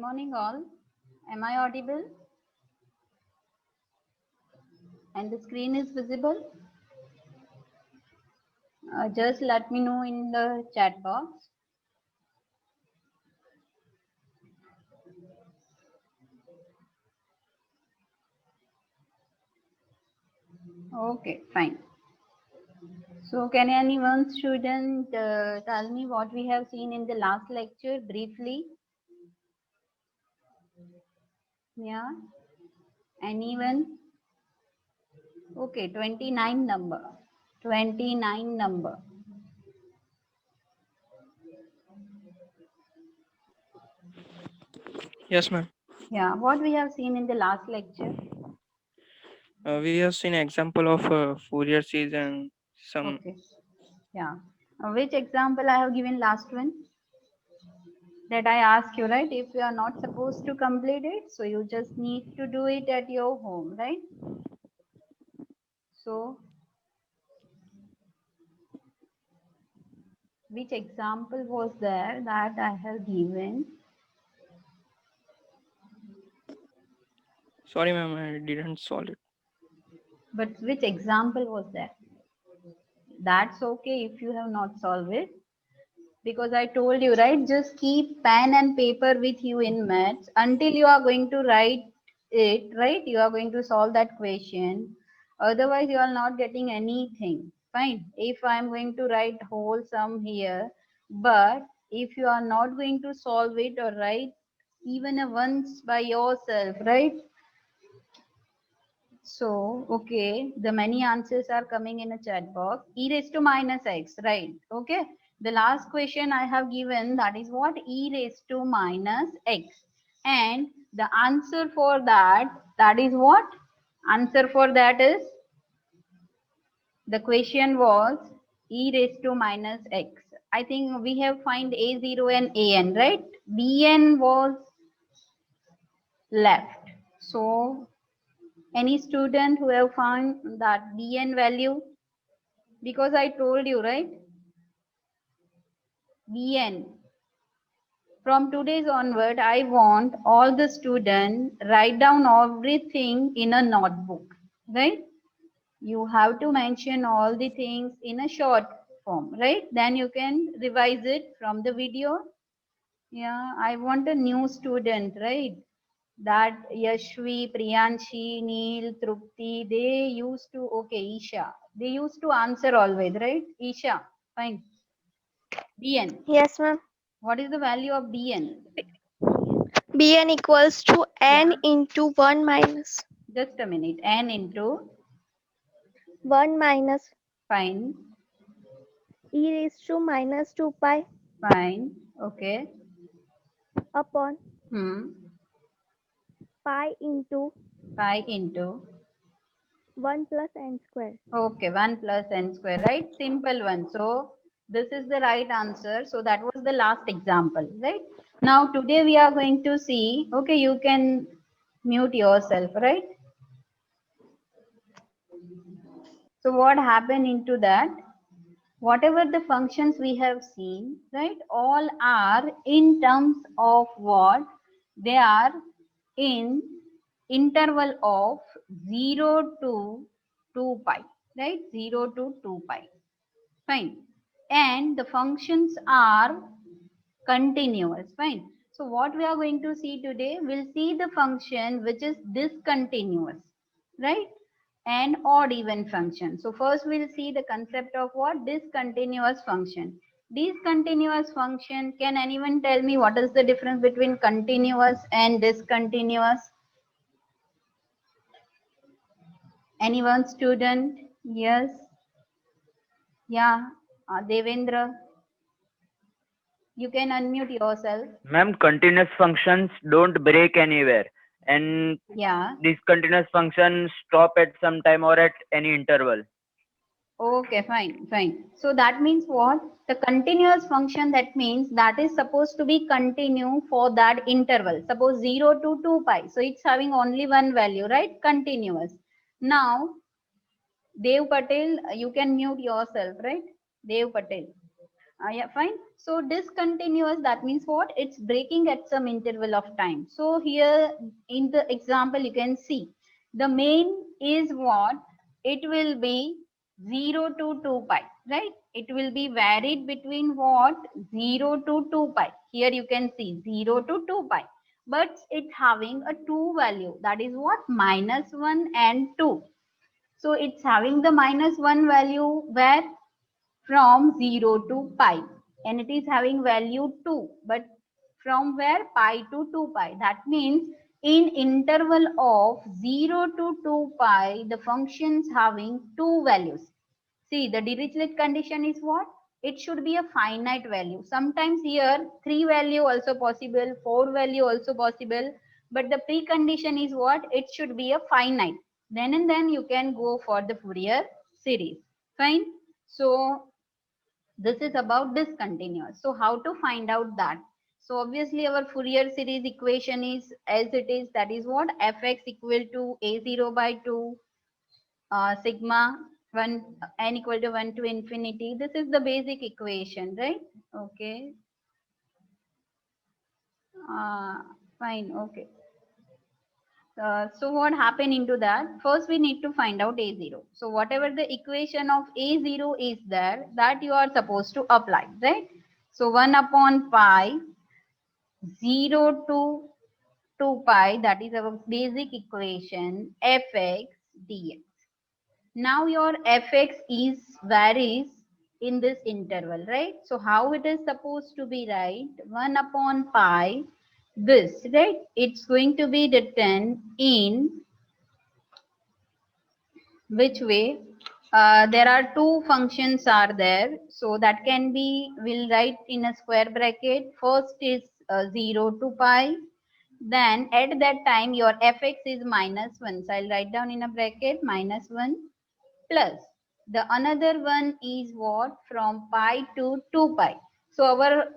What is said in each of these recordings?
morning all. Am I audible? And the screen is visible? Just let me know in the chat box. Okay, fine. So can any one student tell me what we have seen in the last lecture briefly? Yeah. Anyone? Okay, 29 number. 29 number. Yes, ma'am. Yeah, what we have seen in the last lecture? We have seen example of Fourier series and some. Okay. Yeah. Which example I have given last one? That I ask you, right? If you are not supposed to complete it, so you just need to do it at your home, right? So, which example was there that I have given? Sorry, ma'am, I didn't solve it. But which example was there? That's okay if you have not solved it. Because I told you, right? Just keep pen and paper with you in maths until you are going to write it, right? You are going to solve that question. Otherwise, you are not getting anything. Fine. If I am going to write whole sum here, but if you are not going to solve it or write even a once by yourself, right? So, okay, the many answers are coming in a chat box. E raised to minus x, right? Okay. The last question I have given, that is what? E raised to minus x. And the answer for that is what? Answer for that is, the question was e raised to minus x. I think we have find a0 and an, right? Bn was left. So any student who have found that bn value, because I told you, right? Bn. From today's onward, I want all the students write down everything in a notebook, right? You have to mention all the things in a short form, right? Then you can revise it from the video. Yeah, I want a new student, right? That Yashvi, Priyanshi, Neil, Trupti, they used to, okay, Isha, they used to answer always, right? Isha, fine. Bn. Yes, ma'am. What is the value of Bn? Bn equals to Yeah, n into 1 minus just a minute. N into, 1 minus fine, e raised to minus 2 pi fine, okay. upon Hmm, pi into pi into, 1 plus n square. okay, 1 plus n square, right? Simple one. So this is the right answer. So that was the last example, right? Now today we are going to see, okay, you can mute yourself, right? So what happened into that? Whatever the functions we have seen, right? All are in terms of what? They are in interval of 0 to 2 pi, right? 0 to 2 pi. Fine. And the functions are continuous. Fine. So what we are going to see today, we'll see the function which is discontinuous, right? And odd even function. So first we'll see the concept of what? Discontinuous function. Discontinuous function, can anyone tell me what is the difference between continuous and discontinuous? Anyone student? Yes. Yeah. Devendra, you can unmute yourself. Ma'am, continuous functions don't break anywhere, and Yeah. discontinuous functions stop at some time or at any interval. Okay, fine, fine. So that means what? The continuous function, that means that is supposed to be continue for that interval. Suppose 0 to 2 pi. So it's having only one value, right? Continuous. Now, Dev Patel, you can mute yourself, right? Dev Patel. Yeah, fine. So discontinuous, that means what? It's breaking at some interval of time. So here in the example, you can see the main is what? It will be 0 to 2 pi, right? It will be varied between what? 0 to 2 pi. Here you can see 0 to 2 pi. But it's having a 2 value. That is what? -1 and 2. So it's having the -1 value where from 0 to pi, and it is having value 2, but from where? Pi to 2 pi. That means in interval of 0 to 2 pi, the functions having two values. See, the Dirichlet condition is what? It should be a finite value. Sometimes here 3 value also possible, 4 value also possible, but the precondition is what? It should be a finite. Then and then you can go for the Fourier series. Fine. So this is about discontinuous. So how to find out that? So obviously our Fourier series equation is as it is, that is what? Fx equal to a0 by 2 sigma 1 n equal to 1 to infinity. This is the basic equation, right? Okay. Fine. Okay. So what happened into that? First, we need to find out A0. So whatever the equation of A0 is there, that you are supposed to apply, right? So 1 upon pi 0 to 2 pi, that is our basic equation, fx dx. Now your fx is varies in this interval, right? So how it is supposed to be, right? 1 upon pi this, right? It's going to be written in which way? There are two functions are there, so that can be, we'll write in a square bracket. First is 0 to pi, then at that time your fx is -1, so I'll write down in a bracket -1 plus the another one is what? From pi to 2 pi. So our,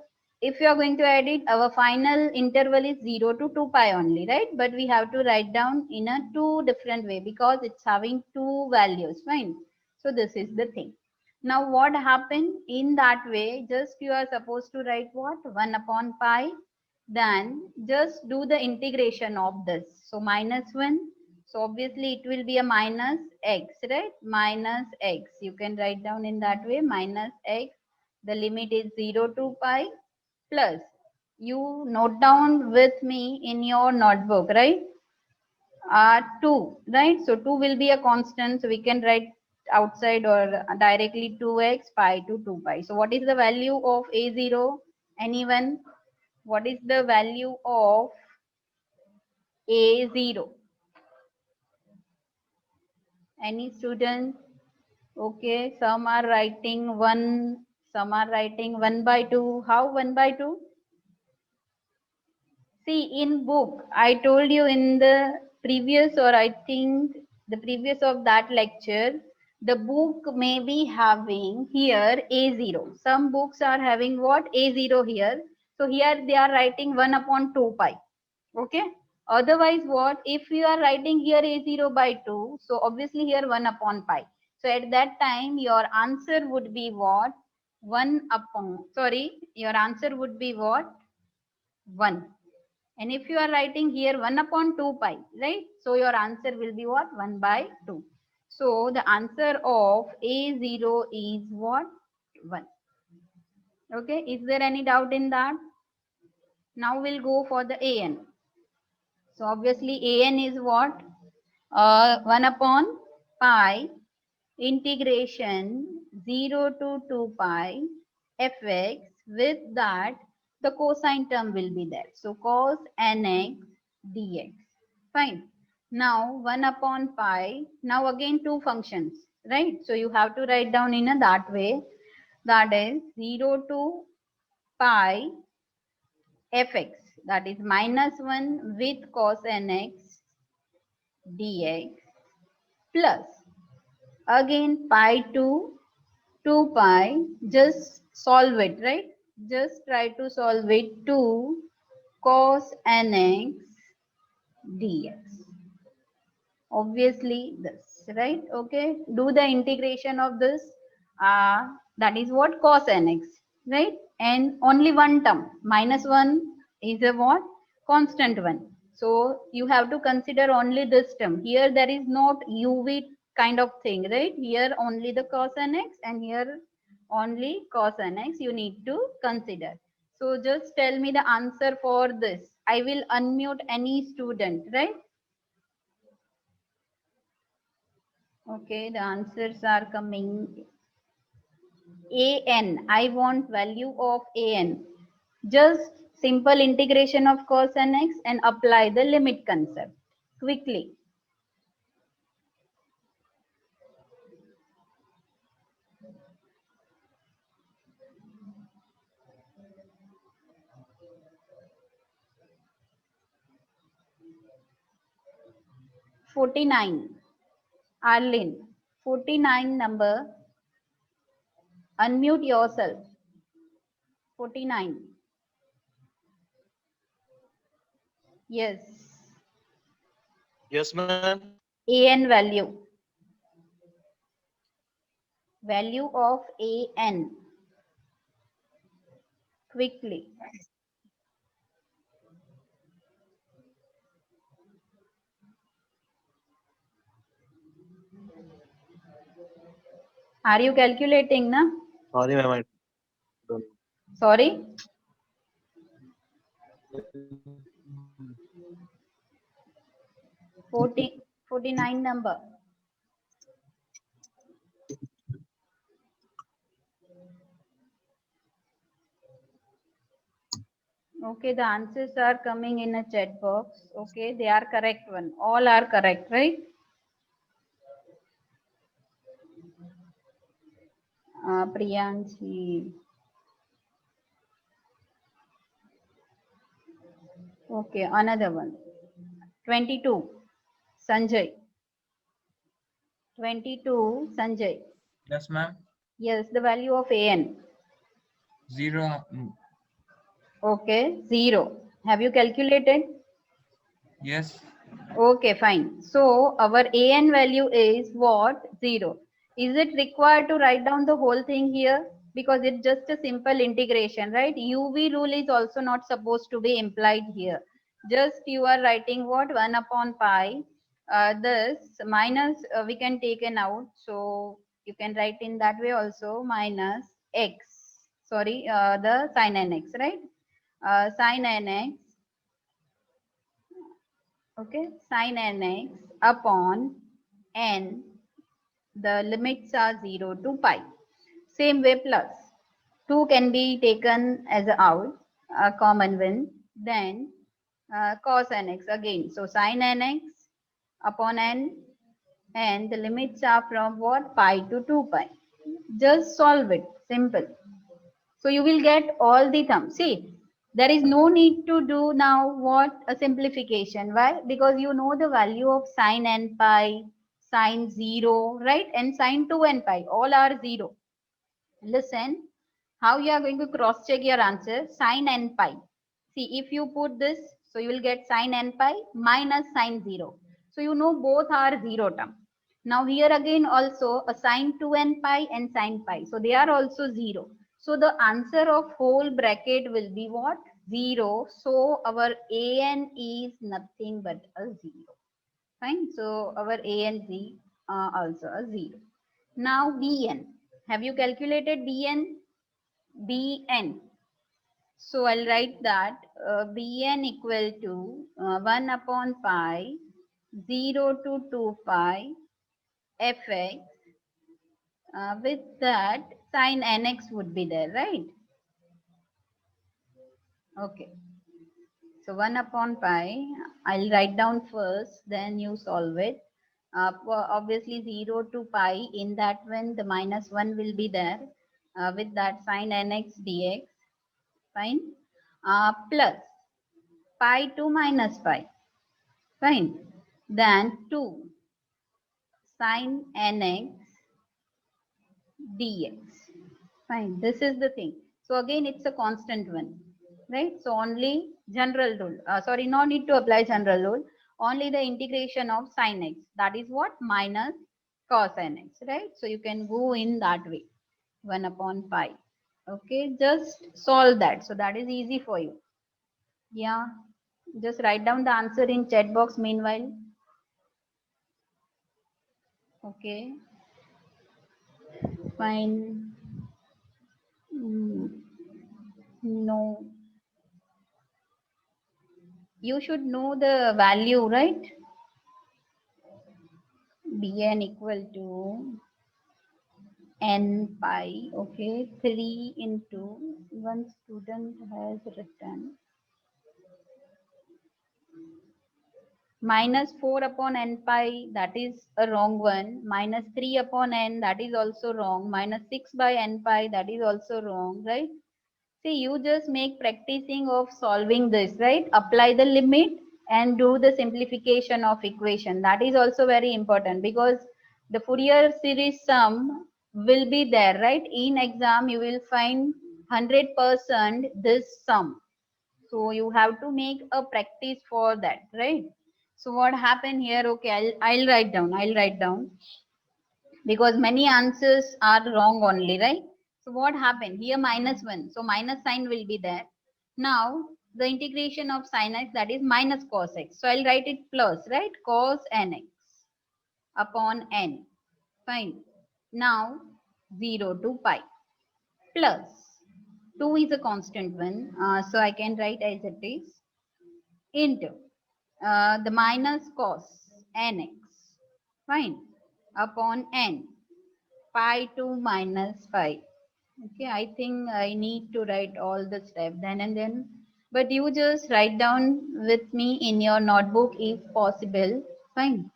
if you are going to add it, our final interval is 0 to 2 pi only, right? But we have to write down in a two different way because it's having two values, fine. So this is the thing. Now what happened in that way? Just you are supposed to write what? 1 upon pi, then just do the integration of this. So -1. So obviously it will be a minus x, right? Minus x. You can write down in that way, minus x. The limit is 0 to pi plus. You note down with me in your notebook, right? 2, right? So 2 will be a constant. So we can write outside or directly 2x pi to 2 pi. So what is the value of A0? Anyone? What is the value of A0? Any student? Okay, some are writing 1, some are writing 1 by 2. How 1 by 2? See, in book, I told you in the previous, or I think the previous of that lecture, the book may be having here A0. Some books are having what? A0 here. So here they are writing 1 upon 2 pi. Okay. Otherwise what? If you are writing here A0 by 2, so obviously here 1 upon pi. So at that time, your answer would be what? 1 upon, sorry, your answer would be what? 1. And if you are writing here 1 upon 2 pi, right? So your answer will be what? 1 by 2. So the answer of A0 is what? 1. Okay. Is there any doubt in that? Now we'll go for the AN. So obviously AN is what? 1 upon pi integration 0 to 2 pi fx, with that the cosine term will be there. So cos nx dx. Fine. Now 1 upon pi. Now again two functions, right? So you have to write down in a that way. That is 0 to pi fx. That is -1 with cos nx dx plus again pi to 2 pi, just solve it, right? Just try to solve it to cos nx dx. Obviously this, right? Okay, do the integration of this. That is what? Cos nx. right? And only one term, -1 is a what? Constant one. So you have to consider only this term. Here there is not UV kind of thing, right? Here only the cos nx and here only cos nx you need to consider. So just tell me the answer for this. I will unmute any student, right? Okay, the answers are coming. An, I want value of an. Just simple integration of cos nx and apply the limit concept quickly. (49). Arlene, 49 number. Unmute yourself. 49. Yes. Yes, ma'am. An value. Value of an. Quickly. Are you calculating, na? Sorry, ma'am. I don't. Sorry? 49 number. Okay, the answers are coming in a chat box. Okay, they are correct one. All are correct, right? Priyanshi. Okay, another one. 22. Sanjay. 22. Sanjay. Yes, ma'am. Yes, the value of an. 0. Okay, 0. Have you calculated? Yes. Okay, fine. So our an value is what? 0. Is it required to write down the whole thing here? Because it's just a simple integration, right? UV rule is also not supposed to be implied here. Just you are writing what? 1 upon pi. This minus we can take an out. So you can write in that way also minus x. Sorry, the sin nx, right? Sin nx. Okay, sin nx upon n, the limits are 0 to pi. Same way plus 2 can be taken as a out, a common one. Then cos nx again. So sin nx upon n, and the limits are from what? Pi to 2 pi. Just solve it, simple. So you will get all the terms. See, there is no need to do now what? A simplification. Why? Because you know the value of sin n pi, sin 0, right? And sin 2 n pi. All are 0. Listen, how you are going to cross check your answer. Sin n pi. See, if you put this, so you will get sin n pi minus sin 0. So you know both are 0 term. Now here again also a sin 2n pi and sin pi. So they are also 0. So the answer of whole bracket will be what? 0. So our an is nothing but a 0. Fine. So our an is also a 0. Now bn. Have you calculated bn? Bn. So I'll write that bn equal to 1 upon pi 0 to 2 pi fx. With that sin nx would be there, right? Okay. So 1 upon pi, I'll write down first, then you solve it. Obviously 0 to pi, in that one the minus 1 will be there. With that sin nx dx, fine. Plus pi to minus pi, fine. Then 2 sin nx dx, fine. This is the thing. So again it's a constant one, right? So only general rule, sorry, no need to apply general rule, only the integration of sin x, that is what? Minus cos nx, right? So you can go in that way, 1 upon pi. Okay, just solve that. So that is easy for you. Yeah, just write down the answer in chat box meanwhile. Okay, fine. No, you should know the value, right? Dn equal to n pi. Okay, 3 into one student has written minus 4 upon n pi, that is a wrong one. Minus 3 upon n, that is also wrong. Minus 6 by n pi, that is also wrong, right? See, you just make practicing of solving this, right? Apply the limit and do the simplification of equation. That is also very important because the Fourier series sum will be there, right? In exam, you will find 100% this sum. So you have to make a practice for that, right? So what happened here? Okay, I'll write down because many answers are wrong only, right? So what happened here? Minus 1. So minus sign will be there. Now the integration of sin x, that is minus cos x. So I'll write it plus, right? Cos nx upon n. Fine. Now 0 to pi plus 2 is a constant one. So I can write as it is into the minus cos nx, fine, upon n, pi to minus pi. Okay, I think I need to write all the steps then and then, but you just write down with me in your notebook if possible. Fine.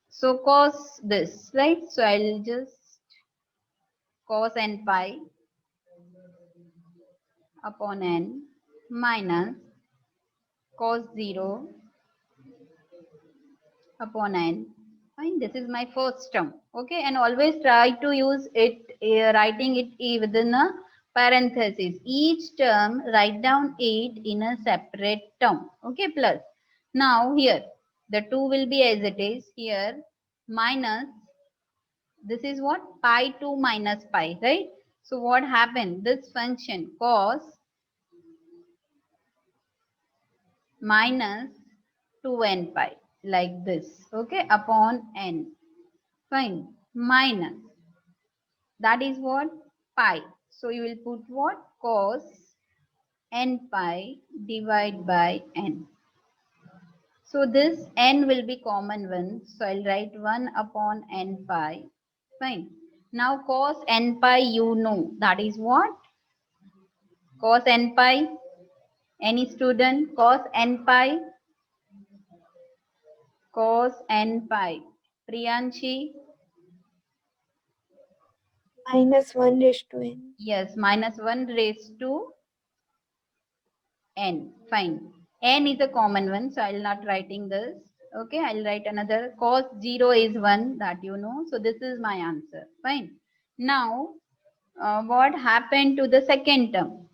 So cos this, right? So I'll just cos n pi upon n minus cos 0 upon n. Fine, this is my first term. Okay, and always try to use it, writing it within a parenthesis. Each term, write down it in a separate term. Okay, plus. Now here, the 2 will be as it is here, minus, this is what? Pi to minus pi, right? So what happened? This function cos minus 2n pi, like this, okay, upon n. Fine. Minus. That is what? Pi. So you will put what? Cos n pi divide by n. So this n will be common one. So I'll write 1 upon n pi. Fine. Now cos n pi you know. That is what? Cos n pi. Any student? Cos n pi. Cos n pi. Priyanshi? Minus 1 raised to n. Yes, minus 1 raised to n. Fine. N is a common one, so I'll not writing this. Okay, I'll write another. Cos 0 is 1, that you know. So this is my answer. Fine. Now, what happened to the second term?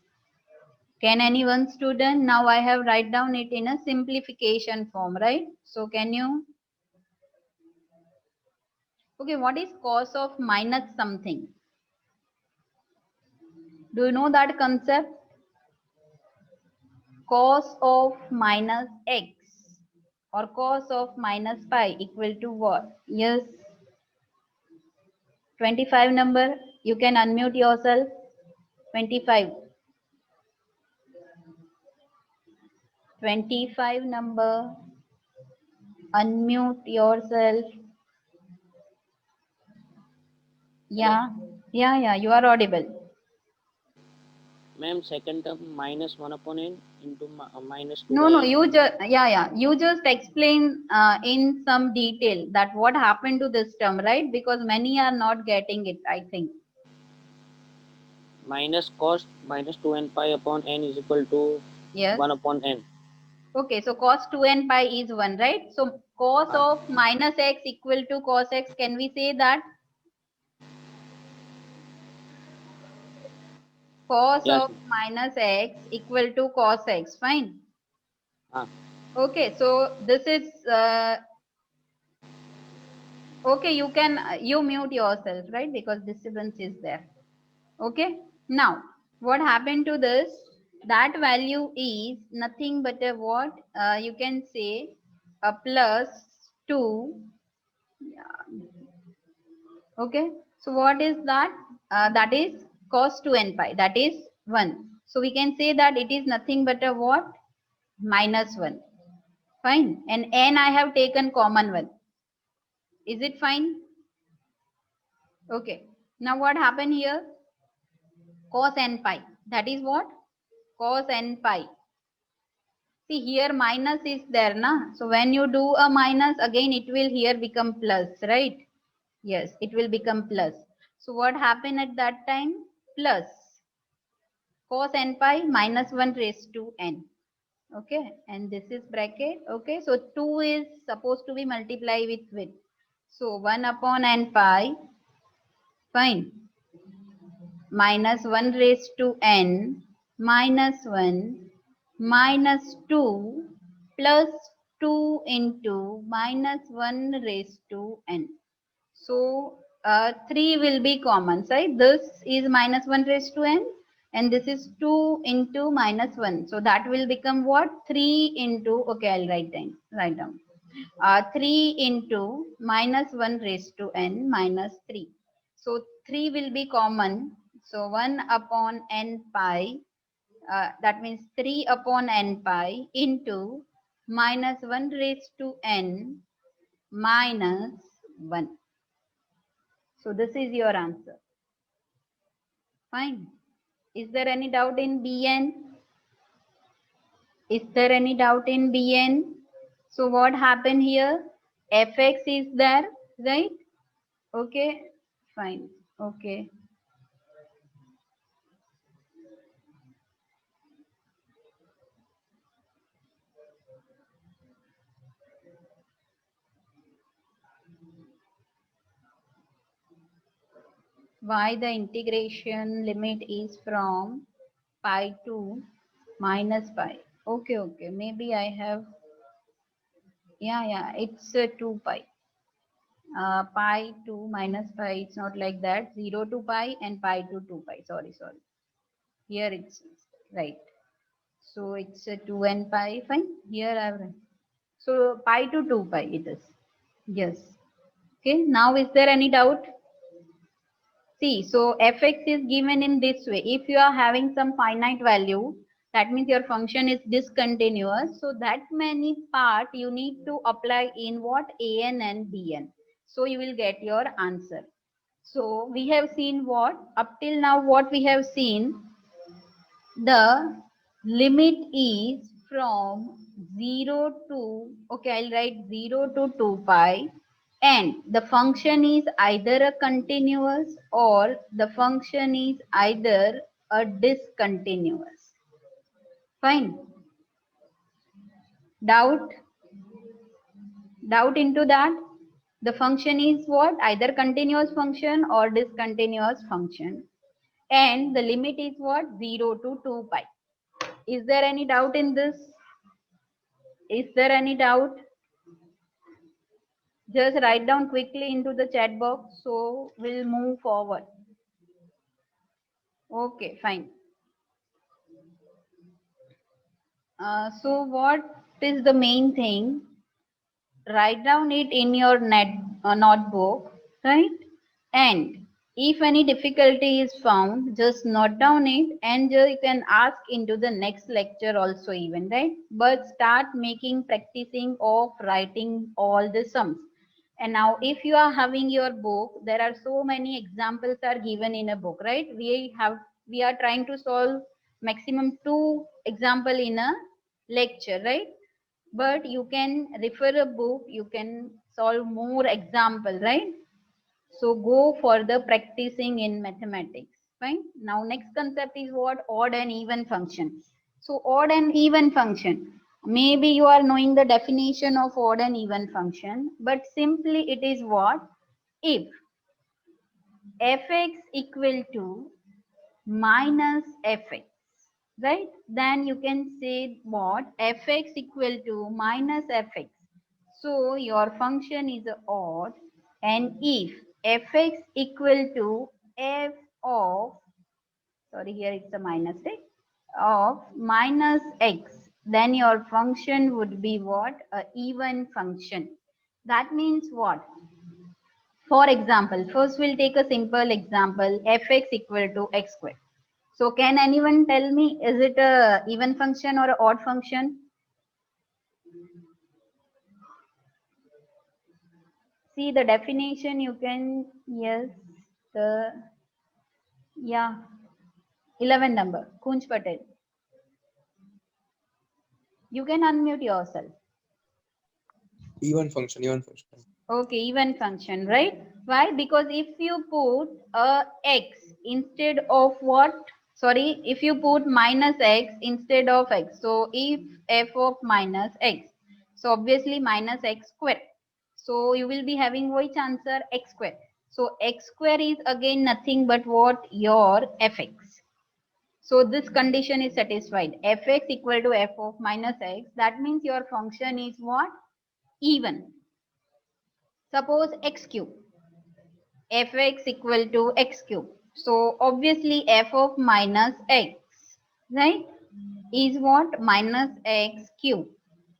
Can any one student? Now I have write down it in a simplification form, right? So can you? Okay, what is cos of minus something? Do you know that concept? Cos of minus x or cos of minus pi equal to what? Yes. 25 number. You can unmute yourself. 25. 25 number. Unmute yourself. Yeah. Yeah. You are audible. Ma'am, second term minus 1 upon n into minus 2 No, by no. n. You just You just explain in some detail that what happened to this term, right? Because many are not getting it, I think. Minus cos minus 2n pi upon n is equal to Yes. 1 upon n. Okay, so cos 2n pi is 1, right? So cos of minus x equal to cos x, can we say that? Cos Yes. of minus x equal to cos x, fine. Ah. Okay, so this is, okay, you can, you mute yourself, right? Because disturbance is there. Okay, Now, what happened to this? That value is nothing but a what? You can say a plus 2. Okay. So what is that? That is cos 2n pi. That is 1. So we can say that it is nothing but a what? Minus 1. Fine. And n I have taken common one. Is it fine? Okay. Now what happened here? Cos n pi. That is what? Cos n pi. See here minus is there, na? So when you do a minus, again it will here become plus, right? Yes, it will become plus. So what happened at that time? Plus cos n pi minus 1 raised to n. Okay, and this is bracket. Okay, so 2 is supposed to be multiplied with. So 1 upon n pi, fine, minus 1 raised to n minus 1 minus 2 plus 2 into minus 1 raised to n. So 3 will be common, right? This is minus 1 raised to n and this is 2 into minus 1. So that will become what? 3 into, okay, I'll write down. 3 into minus 1 raised to n minus 3. So 3 will be common. So 1 upon n pi, that means 3 upon n pi into minus 1 raised to n minus 1. So this is your answer. Fine. Is there any doubt in Bn? Is there any doubt in Bn? So what happened here? Fx is there, right? Okay, fine. Okay. Why the integration limit is from pi to minus pi? Okay, okay. Maybe I have, yeah, it's 2 pi. Pi to minus pi, it's not like that. 0 to pi and pi to 2 pi. Sorry. Here it's right. So it's a 2n pi. Fine. Here I've written. So pi to 2 pi it is. Yes. Okay. Now is there any doubt? See, so fx is given in this way. If you are having some finite value, that means your function is discontinuous. So that many part you need to apply in what? An and bn. So you will get your answer. So we have seen what? Up till now what we have seen, the limit is from 0 to, okay, I'll write 0 to 2 pi, and the function is either a continuous or the function is either a discontinuous. Fine. Doubt into that? The function is what? Either continuous function or discontinuous function. And the limit is what? 0 to 2 pi. Is there any doubt in this? Is there any doubt? Just write down quickly into the chat box, so we'll move forward. Okay, fine. So what is the main thing? Write down it in your notebook, right? And if any difficulty is found, just note down it and you can ask into the next lecture also even, right? But start practicing of writing all the sums. And now if you are having your book, there are so many examples are given in a book, right? We are trying to solve maximum 2 example in a lecture, right? But you can refer a book, you can solve more example, right? So go for the practicing in mathematics. Fine. Now next concept is what? Odd and even function. So odd and even function. Maybe you are knowing the definition of odd and even function, but simply it is what? If fx equal to minus fx, right? Then you can say what? Fx equal to minus fx. So your function is odd, and if fx equal to f of sorry, here it's a minus, right? Of minus x, then your function would be what? A even function. That means what? For example, first we'll take a simple example, fx equal to x squared. So can anyone tell me, is it a even function or a odd function? See the definition, you can, yes, yeah, 11 number, Kunj Patel. You can unmute yourself. Even function, even function. Okay, even function, right? Why? Because if you put a x instead of what? Sorry, if you put minus x instead of x. So if f of minus x, so obviously minus x square. So you will be having which answer? X square. So x square is again nothing but what? Your fx. So this condition is satisfied. Fx equal to f of minus x. That means your function is what? Even. Suppose x cube, fx equal to x cube. So obviously f of minus x, right, is what? Minus x cube.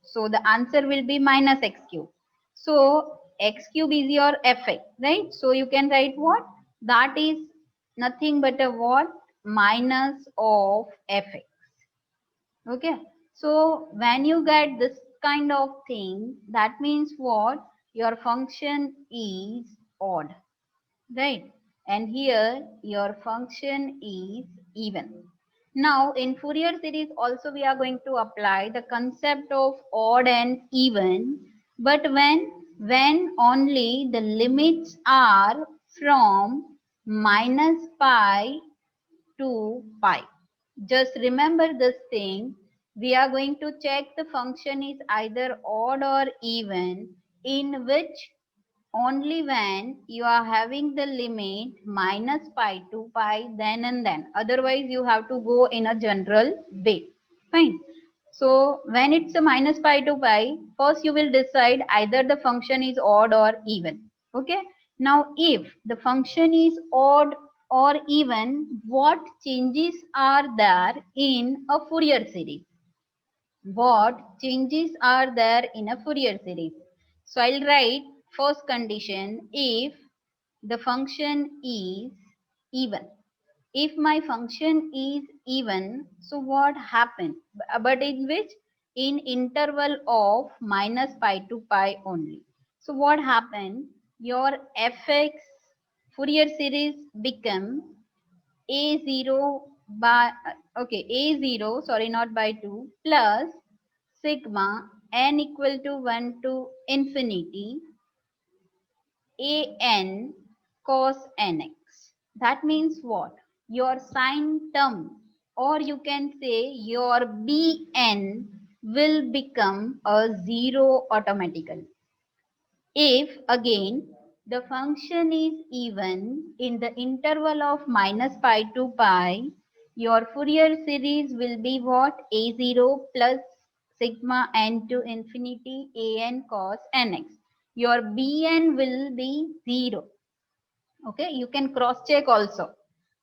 So the answer will be minus x cube. So x cube is your fx, right? So you can write what? That is nothing but a what? Minus of fx. Okay, so when you get this kind of thing, that means what? Your function is odd, right? And here your function is even. Now in Fourier series also we are going to apply the concept of odd and even, but when only the limits are from minus pi to pi. Just remember this thing. We are going to check the function is either odd or even, in which only when you are having the limit minus pi to pi, then and then. Otherwise, you have to go in a general way. Fine. So when it's a minus pi to pi, first you will decide either the function is odd or even. Okay. Now, if the function is odd or even, what changes are there in a Fourier series? What changes are there in a Fourier series? So I'll write first condition, if the function is even. If my function is even, so what happened? But in which? In interval of minus pi to pi only. So what happened? Your fx Fourier series become a0 by, okay, a0, sorry, not by 2, plus sigma n equal to 1 to infinity an cos nx. That means what? Your sine term, or you can say your bn, will become a 0 automatically. If again the function is even in the interval of minus pi to pi, your Fourier series will be what? A0 plus sigma n to infinity an cos nx. Your bn will be 0. Okay, you can cross check also,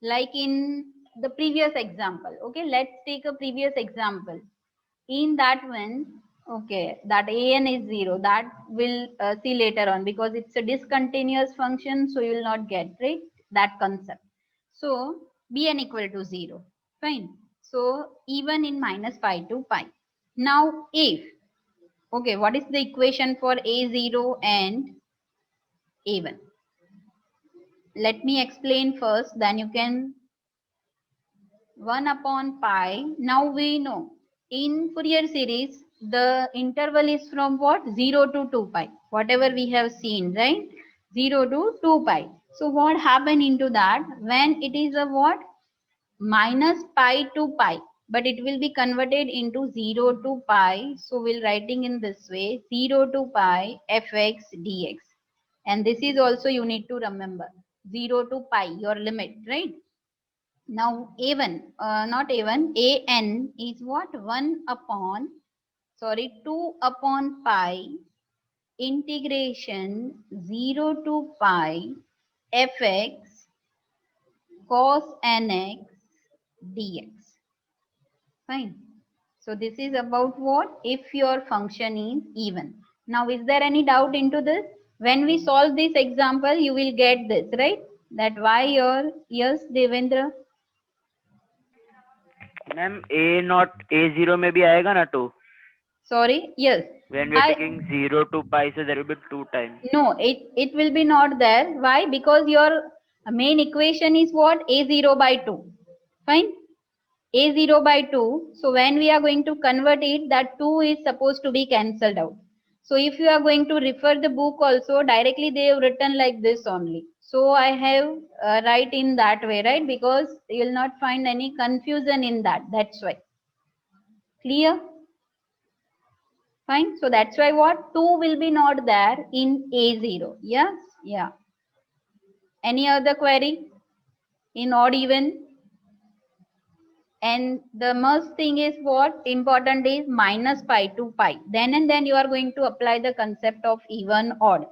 like in the previous example. Okay, let's take a previous example. In that one, okay, that an is 0, that will see later on, because it's a discontinuous function, so you will not get, right, that concept. So bn equal to 0. Fine. So even in minus pi to pi. Now if, okay, what is the equation for a0 and a1? Let me explain first, then you can. 1 upon pi. Now we know in Fourier series the interval is from what? 0 to 2 pi. Whatever we have seen, right? 0 to 2 pi. So what happened into that? When it is a what? Minus pi to pi, but it will be converted into 0 to pi. So we'll writing in this way, 0 to pi fx dx. And this is also you need to remember, 0 to pi, your limit, right? Now a1, not a1, an is what? 1 upon, sorry, 2 upon pi integration 0 to pi fx cos nx dx. Fine. So this is about what? If your function is even. Now, is there any doubt into this? When we solve this example, you will get this, right? That why your, yes, Devendra? Ma'am a not a0 में भी आएगा ना 2 Sorry, yes. when we are I, taking 0 to pi, so there will be 2 times. no, it will be not there. Why? Because your main equation is what? A0 by 2. Fine. A0 by 2. So when we are going to convert it, that 2 is supposed to be cancelled out. So if you are going to refer the book also, directly they have written like this only. So I have write in that way, right? Because you will not find any confusion in that. That's why. Clear? Fine. So that's why what? 2 will be not there in A0. Yes? Yeah. Any other query? In odd even? And the most thing is what important is minus pi to pi. Then and then you are going to apply the concept of even odd.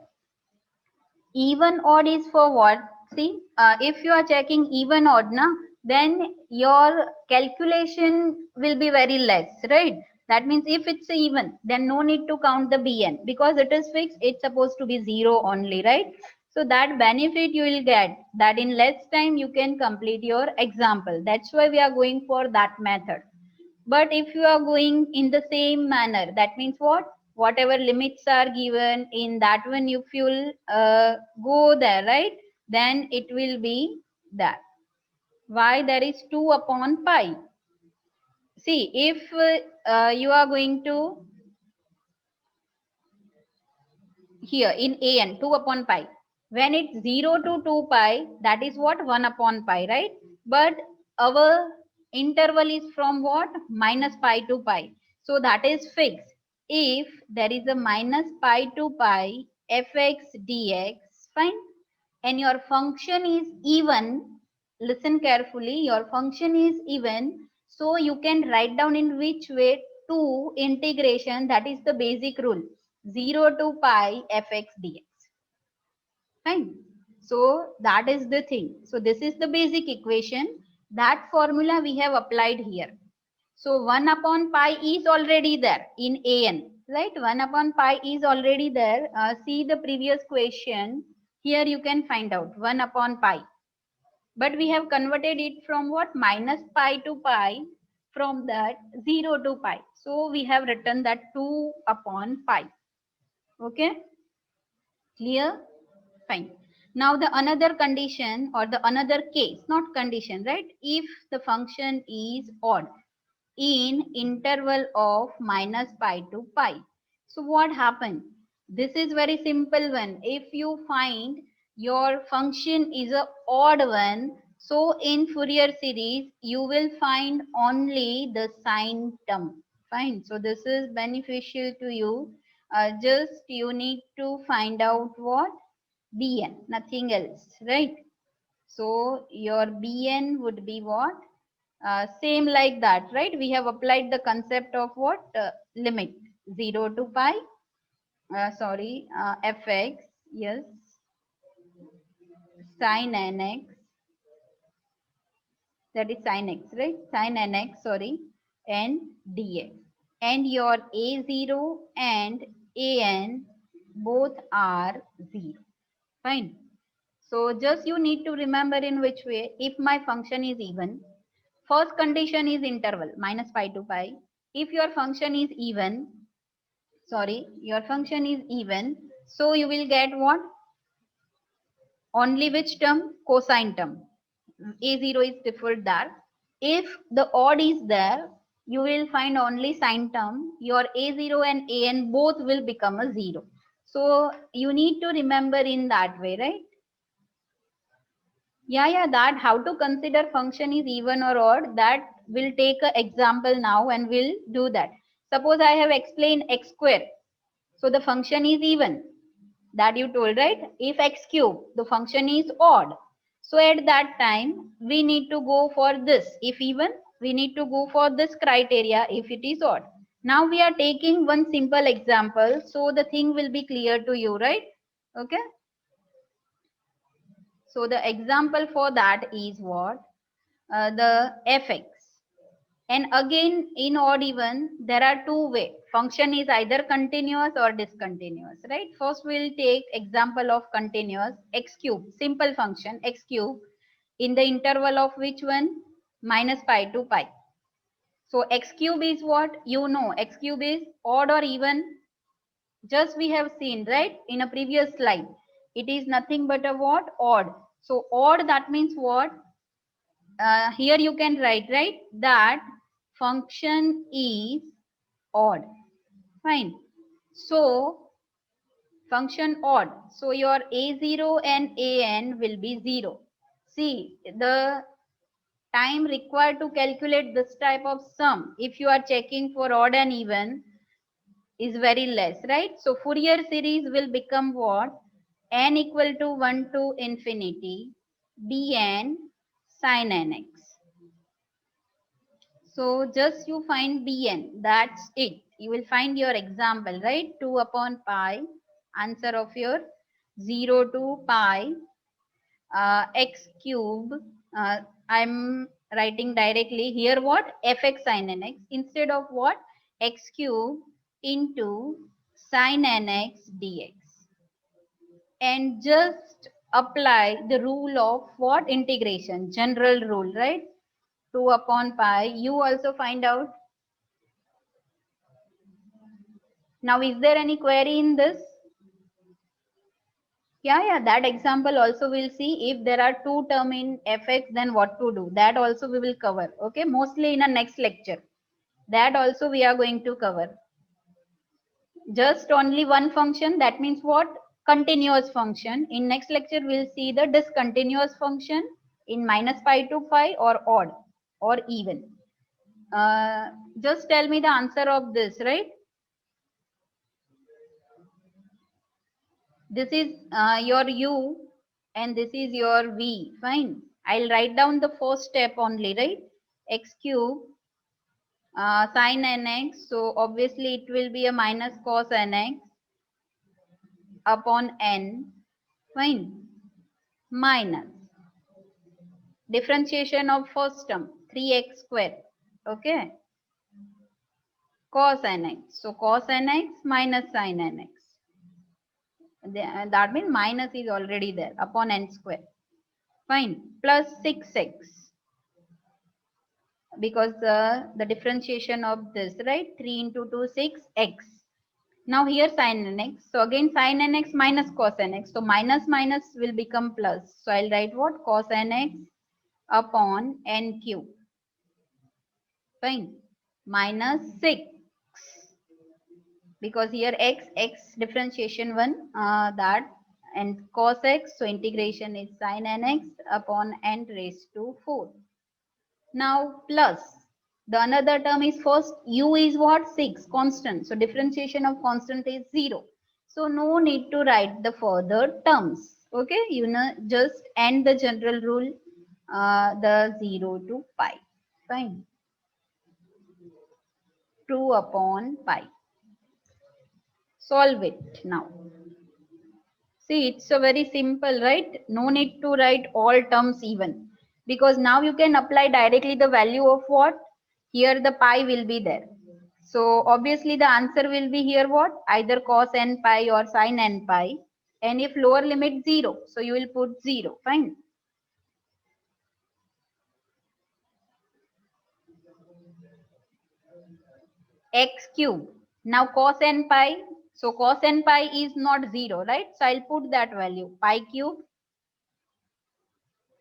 Even odd is for what? See, if you are checking even odd, na, then your calculation will be very less, right? That means if it's even, then no need to count the bn because it is fixed. It's supposed to be 0 only, right? So that benefit you will get that in less time you can complete your example. That's why we are going for that method. But if you are going in the same manner, that means what? Whatever limits are given in that one, if you will go there, right? Then it will be that. Why there is 2 upon pi? See, if you are going to here in an 2 upon pi, when it's 0 to 2 pi, that is what? 1 upon pi, right? But our interval is from what? Minus pi to pi. So that is fixed. If there is a minus pi to pi fx dx, fine, and your function is even, listen carefully, your function is even, so you can write down in which way? To integration, that is the basic rule, 0 to pi fx dx. Fine. So that is the thing. So this is the basic equation. That formula we have applied here. So 1 upon pi is already there in an, right? 1 upon pi is already there. See the previous question. Here you can find out 1 upon pi. But we have converted it from what? Minus pi to pi. From that 0 to pi. So we have written that 2 upon pi. Okay. Clear? Fine. Now the another condition or the another case, not condition, right? If the function is odd in interval of minus pi to pi. So what happened? This is very simple one. If you find your function is a odd one, so in Fourier series, you will find only the sine term. Fine. So this is beneficial to you. Just you need to find out what? Bn, nothing else, right? So your Bn would be what? Same like that, right? We have applied the concept of what? Limit 0 to pi, fx, yes, sin nx, that is sin x, right? Sin nx, sorry, and dx. And your a0 and an both are 0. Fine. So just you need to remember in which way. If my function is even, first condition is interval minus pi to pi. If your function is even, your function is even, so you will get what? Only which term? Cosine term. A0 is deferred there. If the odd is there, you will find only sine term. Your A0 and AN both will become a 0. So you need to remember in that way, right? Yeah, that how to consider function is even or odd, that will take an example now and we'll do that. Suppose I have explained x square. So the function is even. That you told, right? If x cube, the function is odd. So at that time, we need to go for this. If even, we need to go for this criteria if it is odd. Now we are taking one simple example. So the thing will be clear to you, right? Okay. So the example for that is what? the fx. And again in odd even there are two way. Function is either continuous or discontinuous, right? First we'll take example of continuous. X cube, simple function x cube in the interval of which one? Minus pi to pi. So x cube is what? You know, x cube is odd or even. Just we have seen, right, in a previous slide. It is nothing but a what? Odd. So odd, that means what? Here you can write, right, that function is odd. Fine. So function odd. So your a0 and an will be 0. See, the time required to calculate this type of sum, if you are checking for odd and even, is very less, right? So Fourier series will become what? N equal to 1 to infinity dn sin nx. So just you find dn, that's it. You will find your example, right? 2 upon pi, answer of your 0 to pi x cube. I'm writing directly here what? Fx sin nx instead of what? X cube into sin nx dx. And just apply the rule of what? Integration, general rule, right? 2 upon pi. You also find out. Now, is there any query in this? Yeah, that example also we'll see. If there are two term in fx, then what to do? That also we will cover. Okay, mostly in a next lecture. That also we are going to cover. Just only one function, that means what? Continuous function. In next lecture, we'll see the discontinuous function in minus pi to pi or odd or even. Just tell me the answer of this, right? This is your u and this is your v. Fine. I'll write down the first step only, right? X cube sin nx. So obviously it will be a minus cos nx upon n. Fine. Minus differentiation of first term 3x square. Okay. Cos nx. So cos nx minus sin nx. That means minus is already there upon n square. Fine. Plus 6x. Because the differentiation of this, right? 3 into 2, 6x. Now here sin nx. So again sin nx minus cos nx. So minus minus will become plus. So I'll write what? Cos nx upon n cube. Fine. Minus 6. Because here x differentiation 1 that and cos x. So integration is sin nx upon n raised to 4. Now plus the another term is first u is what? 6 constant. So differentiation of constant is 0. So no need to write the further terms. Okay, you know, just end the general rule the 0 to pi. Fine. 2 upon pi. Solve it now. See, it's a very simple, right? No need to write all terms even. Because now you can apply directly the value of what? Here the pi will be there. So obviously the answer will be here what? Either cos n pi or sin n pi. And if lower limit 0, so you will put 0. Fine. X cube. Now cos n pi. So cos n pi is not 0, right? So I'll put that value. Pi cube.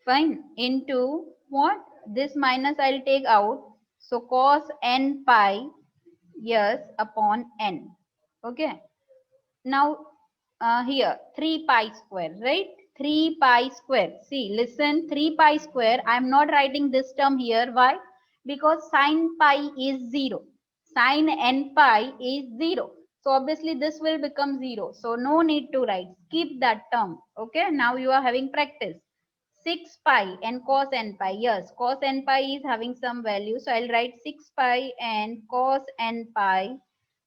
Fine. Into what? This minus I'll take out. So cos n pi, yes, upon n. Okay. Now here 3 pi square, right? 3 pi square. See, listen, 3 pi square. I'm not writing this term here. Why? Because sin pi is 0. Sin n pi is 0. So obviously this will become 0. So no need to write. Skip that term. Okay. Now you are having practice. 6 pi and cos n pi. Yes, cos n pi is having some value. So I'll write 6 pi and cos n pi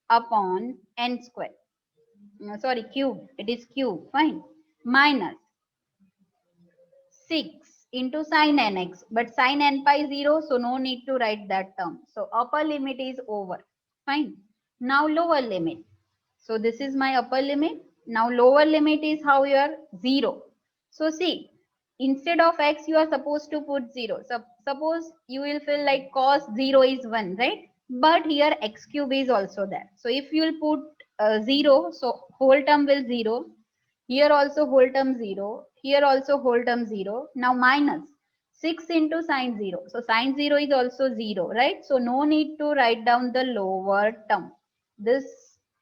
upon n square. Sorry, cube. It is cube. Fine. Minus 6 into sin nx, but sin n pi is 0, so no need to write that term. So upper limit is over. Fine. Now lower limit. So this is my upper limit. Now lower limit is how you are 0. So see, instead of x you are supposed to put 0. So suppose you will feel like cos 0 is 1, right? But here x cube is also there. So if you will put 0, so whole term will 0. Here also whole term 0. Here also whole term 0. Now minus 6 into sine 0. So sine 0 is also 0, right? So no need to write down the lower term. This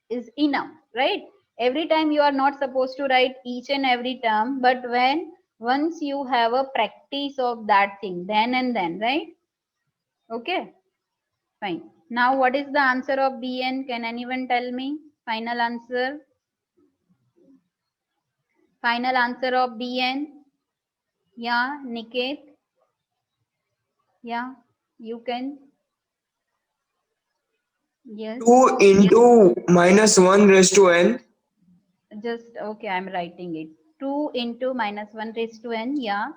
is enough, right? Every time you are not supposed to write each and every term, but once you have a practice of that thing, then and then, right? Okay, fine. Now what is the answer of Bn? Can anyone tell me? Final answer. Final answer of Bn. Yeah, Niket. Yeah, you can. Yes. 2 into minus 1 raised to n. Just okay, I'm writing it. 2 into minus 1 raised to n. Yeah,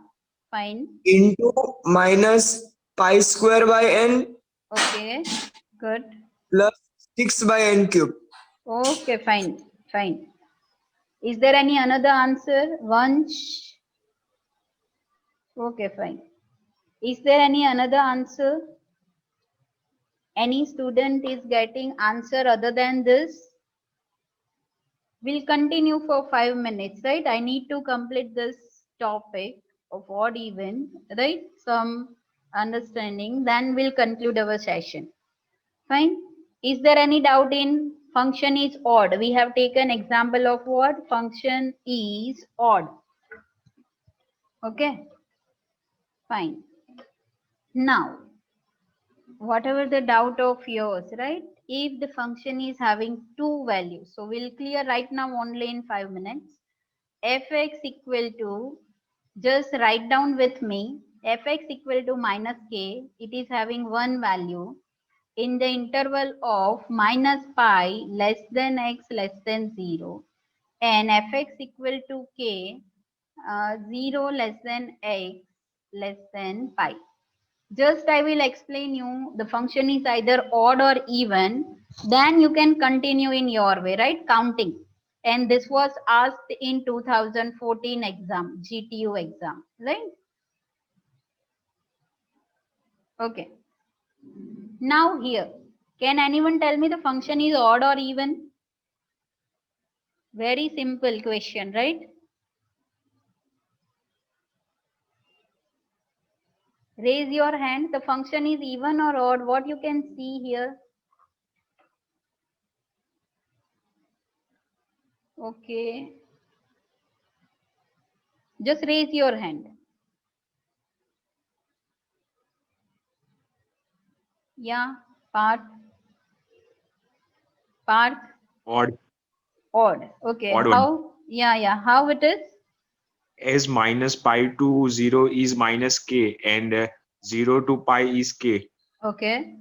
fine. Into minus pi square by n Okay, good. plus 6 by n cube. Okay, fine, fine. Is there any another answer? Vansh? Okay, fine. Is there any another answer? Any student is getting answer other than this? We'll continue for 5 minutes, right? I need to complete this topic of odd even, right? Some understanding, then we'll conclude our session. Fine. Is there any doubt in function is odd? We have taken example of what? Function is odd. Okay. Fine. Now, whatever the doubt of yours, right? If the function is having two values, so we'll clear right now only in 5 minutes. Fx equal to, just write down with me, fx equal to minus k, it is having one value in the interval of minus pi less than x less than 0, and fx equal to k 0 less than x less than pi. Just I will explain you the function is either odd or even, then you can continue in your way, right? Counting. And this was asked in 2014 exam, GTU exam, right? Okay. Now here, can anyone tell me the function is odd or even? Very simple question, right? Raise your hand. The function is even or odd. What you can see here? Okay. Just raise your hand. Yeah, Parth. Parth. Odd. Odd. Okay. Odd one. How? Yeah. How it is? As minus pi to 0 is minus k and 0 to pi is k. Okay.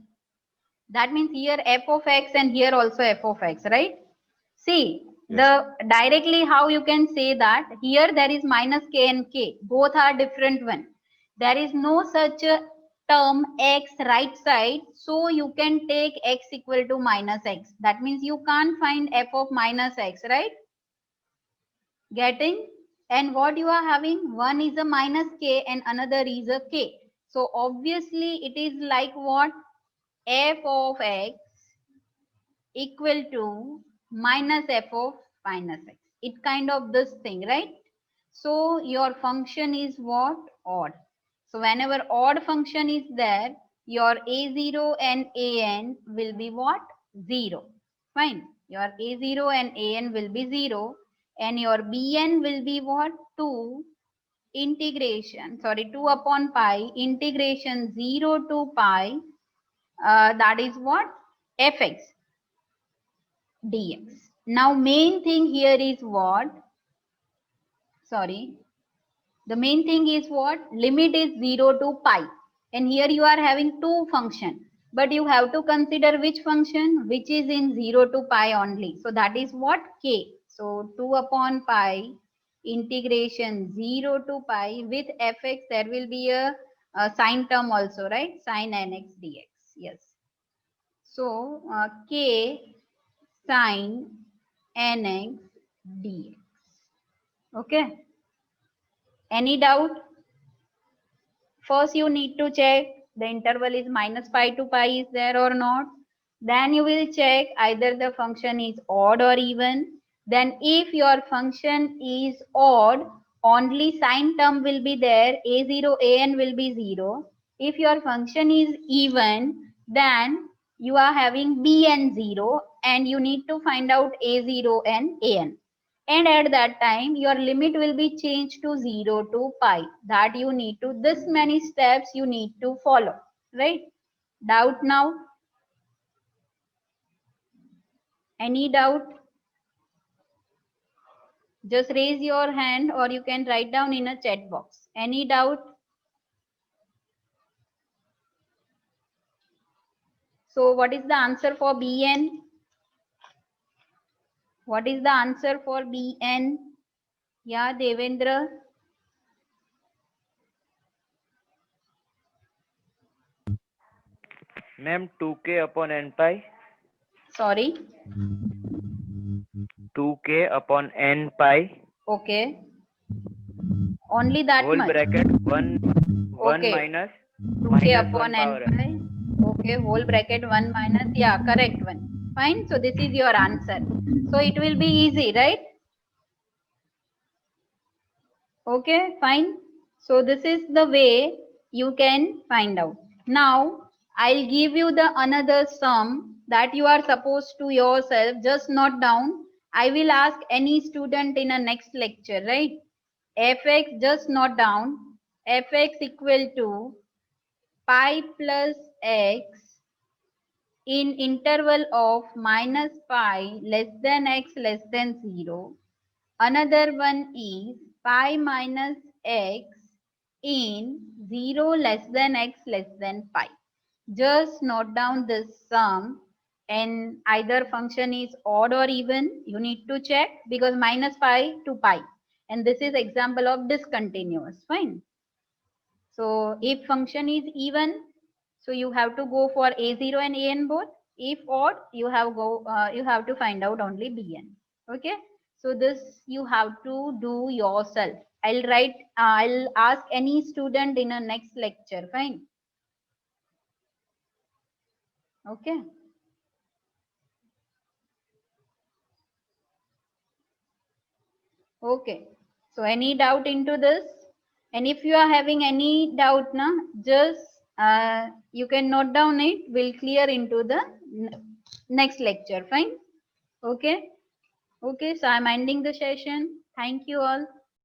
That means here f of x and here also f of x, right? See, Yes. the directly how you can say that here there is minus k and k. Both are different one. There is no such a term x right side. So you can take x equal to minus x. That means you can't find f of minus x, right? Getting? And what you are having? One is a minus k and another is a k. So obviously it is like what? F of x equal to minus f of minus x. It kind of this thing, right? So your function is what? Odd. So whenever odd function is there, your a0 and an will be what? 0. Fine. Your a0 and an will be 0 and your bn will be what? 2 upon pi integration 0 to pi, that is what? Fx dx. Now main thing here is what? Sorry. The main thing is what? Limit is 0 to pi. And here you are having two function. But you have to consider which function? Which is in 0 to pi only. So that is what? K. So 2 upon pi integration 0 to pi with fx, there will be a sine term also, right? Sine nx dx. Yes. So k sine nx dx. Okay. Any doubt? First, you need to check the interval is minus pi to pi is there or not. Then you will check either the function is odd or even. Then if your function is odd, only sine term will be there, a0, an will be 0. If your function is even, then you are having bn 0 and you need to find out a0 and an. And at that time your limit will be changed to 0 to pi. That you need to, this many steps you need to follow, right? Doubt now? Any doubt? Just raise your hand or you can write down in a chat box. Any doubt? So what is the answer for bn? What is the answer for bn? Yeah, Devendra. Ma'am, 2k upon n pi. Sorry. 2k upon n pi. Okay. Only that Whole much. bracket 1 Okay. minus 2k minus upon 1 n power n. pi. Okay, whole bracket 1 minus, yeah, correct one. Fine, so this is your answer. So it will be easy, right? Okay, fine. So this is the way you can find out. Now, I'll give you the another sum that you are supposed to yourself just note down. I will ask any student in a next lecture, right? Fx, just note down. Fx equal to pi plus x in interval of minus pi less than x less than 0. Another one is pi minus x in 0 less than x less than pi. Just note down this sum, and either function is odd or even. You need to check because minus pi to pi. And this is example of discontinuous. Fine. So if function is even, so you have to go for a0 and an both. If odd, you have to find out only bn. Okay. So this you have to do yourself. I'll ask any student in a next lecture. Fine. Okay. Okay. So any doubt into this? And if you are having any doubt, na, just you can note down it. We'll clear into the next lecture. Fine. Okay. Okay. So I'm ending the session. Thank you all.